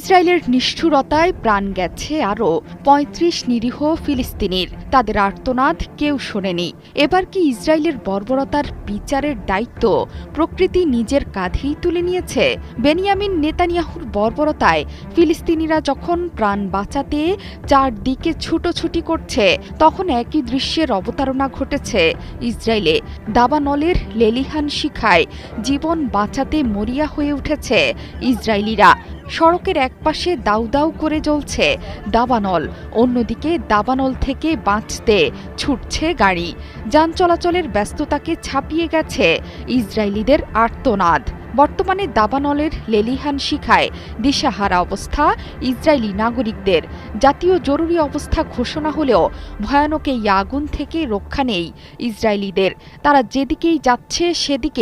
ইসরায়েলের নিষ্ঠুরতায় প্রাণ গেছে আরও ৩৫ নিরীহ ফিলিস্তিনির। তাদের আর্তনাদ কেউ শোনেনি। এবার কি ইসরায়েলের বর্বরতার বিচারের দায়িত্ব প্রকৃতি নিজের কাঁধেই তুলে নিয়েছে? বেনিয়ামিন নেতানিয়াহুর বর্বরতায় ফিলিস্তিনিরা যখন প্রাণ বাঁচাতে চারদিকে ছুটোছুটি করছে, তখন একই দৃশ্যের অবতারণা ঘটেছে ইসরায়েলে। দাবানলের লেলিহান শিখায় জীবন বাঁচাতে মরিয়া হয়ে উঠেছে ইসরায়েলিরা। সড়কের একপাশে দাউ দাউ করে জ্বলছে দাবানল, অন্যদিকে দাবানল থেকে বাঁচতে ছুটছে গাড়ি। যান চলাচলের ব্যস্ততাকে ছাপিয়ে গেছে ইসরায়েলিদের আর্তনাদ। বর্তমানে দাবানলের লেলিহান শিখায় দিশাহারা অবস্থা ইসরায়েলি নাগরিকদের। জাতীয় জরুরি অবস্থা ঘোষণা হলেও ভয়ানক এই আগুন থেকে রক্ষা নেই ইসরায়েলিদের। তারা যেদিকেই যাচ্ছে সেদিকে